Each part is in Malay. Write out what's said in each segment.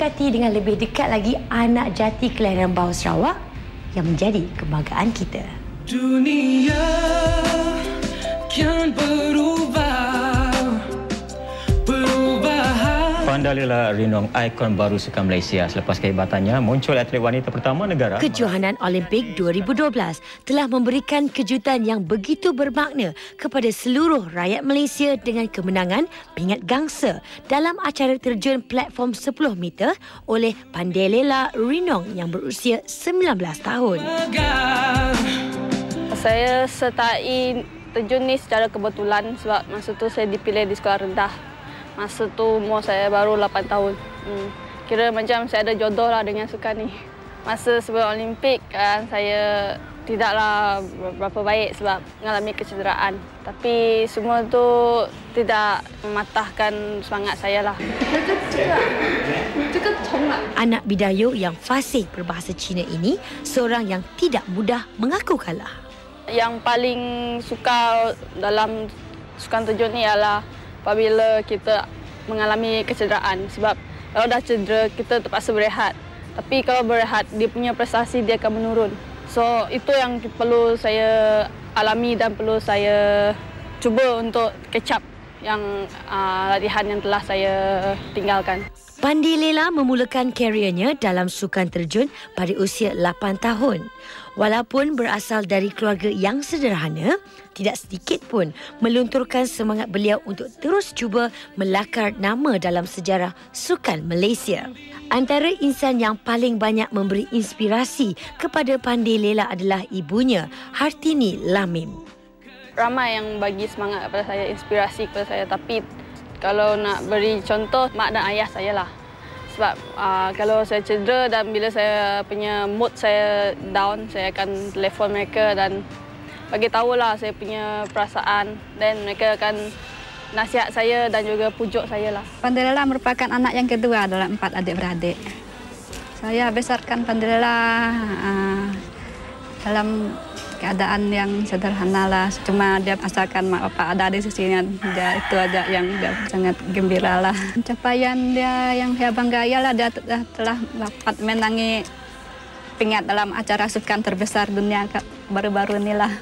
mendekati dengan lebih dekat lagi anak jati kelahiran Bau Sarawak yang menjadi kebanggaan kita. Dunia kian Pandalela Rinong, ikon baru sukan Malaysia. Selepas kehebatannya, muncul atlet wanita pertama negara. Kejohanan Olimpik 2012 telah memberikan kejutan yang begitu bermakna kepada seluruh rakyat Malaysia dengan kemenangan pingat gangsa dalam acara terjun platform 10 meter oleh Pandalela Rinong yang berusia 19 tahun. Saya sertai terjun ni secara kebetulan sebab masa tu saya dipilih di sekolah rendah. Masa tu umur saya baru 8 tahun. Kira macam saya ada jodoh lah dengan sukan ni. Masa sebelum Olimpik kan saya tidaklah berapa baik sebab mengalami kecederaan. Tapi semua tu tidak mematahkan semangat saya lah. Anak Bidayuh yang fasih berbahasa Cina ini seorang yang tidak mudah mengaku kalah. Yang paling suka dalam sukan terjun ni ialah apabila kita mengalami kecederaan sebab kalau dah cedera kita terpaksa berehat. Tapi kalau berehat dia punya prestasi dia akan menurun. So itu yang perlu saya alami dan perlu saya cuba untuk catch up yang latihan yang telah saya tinggalkan. Pandalela memulakan kariernya dalam sukan terjun pada usia 8 tahun. Walaupun berasal dari keluarga yang sederhana, tidak sedikit pun melunturkan semangat beliau untuk terus cuba melakar nama dalam sejarah sukan Malaysia. Antara insan yang paling banyak memberi inspirasi kepada Pandalela adalah ibunya, Hartini Lamim. Ramai yang bagi semangat kepada saya, inspirasi kepada saya. Tapi kalau nak beri contoh, mak dan ayah saya lah. Sebab kalau saya cedera dan bila saya punya mood saya down, saya akan telefon mereka dan bagi tahulah saya punya perasaan. Dan mereka akan nasihat saya dan juga pujuk saya lah. Pandalela merupakan anak yang kedua dalam 4 adik-beradik. Saya besarkan Pandalela dalam keadaan yang sederhana lah. Cuma dia asalkan mak bapak ada di sisinya, dia itu aja yang dia sangat gembira lah. Pencapaian dia yang saya banggai lah dia telah dapat menangi pingat dalam acara sukan terbesar dunia baru-baru inilah.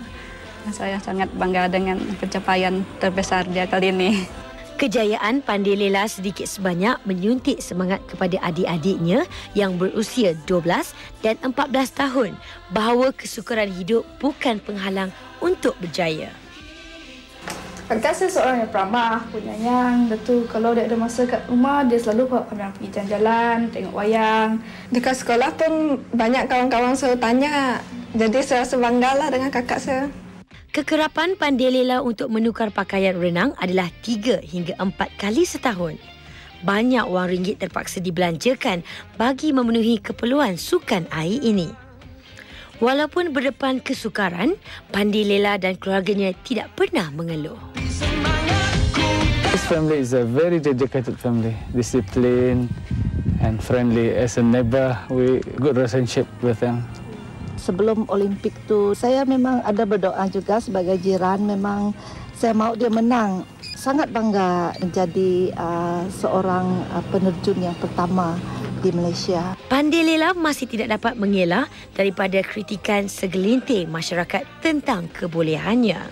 Saya sangat bangga dengan pencapaian terbesar dia kali ini. Kejayaan Pandalela sedikit sebanyak menyuntik semangat kepada adik-adiknya yang berusia 12 dan 14 tahun bahawa kesukaran hidup bukan penghalang untuk berjaya. Kakak saya seorang yang peramah, penyayang. Dan tu kalau dia ada masa kat rumah, dia selalu bawa kami pergi jalan-jalan, tengok wayang. Dekat sekolah pun banyak kawan-kawan saya tanya. Jadi saya rasa banggalah dengan kakak saya. Kekerapan Pandalela untuk menukar pakaian renang adalah 3 hingga 4 kali setahun. Banyak wang ringgit terpaksa dibelanjakan bagi memenuhi keperluan sukan air ini. Walaupun berdepan kesukaran, Pandalela dan keluarganya tidak pernah mengeluh. This family is a very dedicated family, disciplined and friendly. As a neighbor, we good relationship with them. Sebelum Olimpik tu, saya memang ada berdoa juga sebagai jiran. Memang saya mahu dia menang. Sangat bangga menjadi seorang penerjun yang pertama di Malaysia. Pandalela masih tidak dapat mengelak daripada kritikan segelintir masyarakat tentang kebolehannya.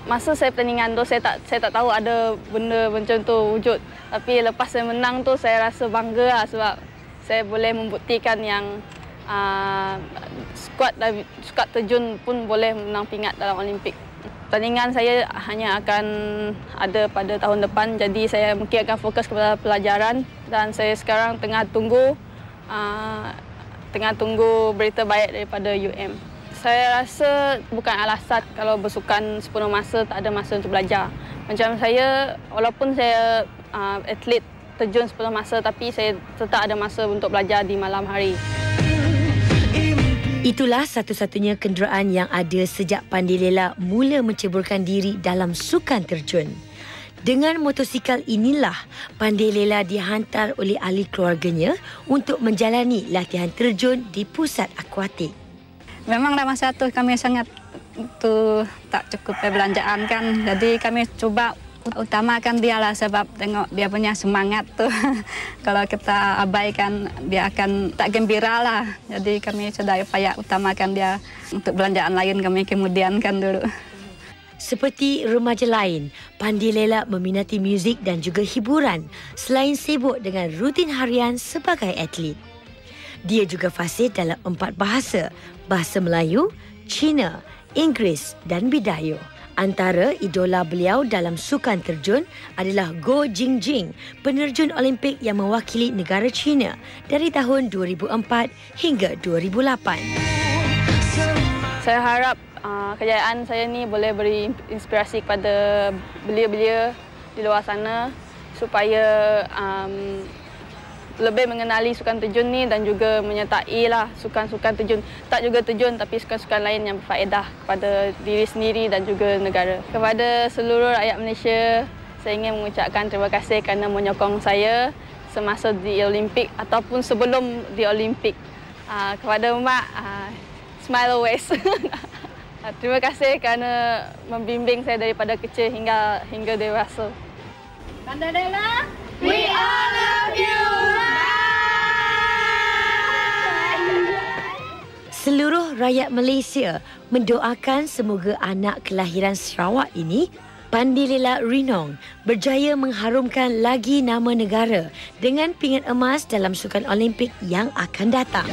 Masa saya pertandingan tu, saya tak tahu ada benda macam tu wujud. Tapi lepas saya menang tu, saya rasa bangga lah sebab saya boleh membuktikan yang skuad terjun pun boleh menang pingat dalam Olimpik. Pertandingan saya hanya akan ada pada tahun depan, jadi saya mungkin akan fokus kepada pelajaran dan saya sekarang tengah tunggu berita baik daripada UM. Saya rasa bukan alasan kalau bersukan sepenuh masa tak ada masa untuk belajar. Macam saya, walaupun saya atlet terjun sepenuh masa tapi saya tetap ada masa untuk belajar di malam hari. Itulah satu-satunya kenderaan yang ada sejak Pandalela mula menceburkan diri dalam sukan terjun. Dengan motosikal inilah Pandalela dihantar oleh ahli keluarganya untuk menjalani latihan terjun di pusat akuatik. Memanglah masa tu kami sangat tak cukup perbelanjaan kan. Jadi kami cuba Utamakan dia lah sebab tengok dia punya semangat tuh. Kalau kita abaikan dia akan tak gembira lah. Jadi kami sudah upaya utamakan dia untuk belanjaan lain kami kemudiankan dulu. Seperti remaja lain, Pandi Lela meminati muzik dan juga hiburan selain sibuk dengan rutin harian sebagai atlet. Dia juga fasih dalam 4 bahasa, bahasa Melayu, Cina, Inggeris dan Bidayuh. Antara idola beliau dalam sukan terjun adalah Go Jingjing, penerjun Olimpik yang mewakili negara China dari tahun 2004 hingga 2008. Saya harap kejayaan saya ni boleh beri inspirasi kepada belia-belia di luar sana supaya lebih mengenali sukan terjun ni dan juga menyertai lah sukan-sukan terjun. Tak juga terjun tapi sukan-sukan lain yang berfaedah kepada diri sendiri dan juga negara. Kepada seluruh rakyat Malaysia, saya ingin mengucapkan terima kasih kerana menyokong saya semasa di Olimpik ataupun sebelum di Olimpik. Kepada Mak, smile always. Terima kasih kerana membimbing saya daripada kecil hingga dewasa. Pandi Lela, we all love you. Seluruh rakyat Malaysia mendoakan semoga anak kelahiran Sarawak ini, Pandi Lela Rinong, berjaya mengharumkan lagi nama negara dengan pingat emas dalam sukan Olimpik yang akan datang.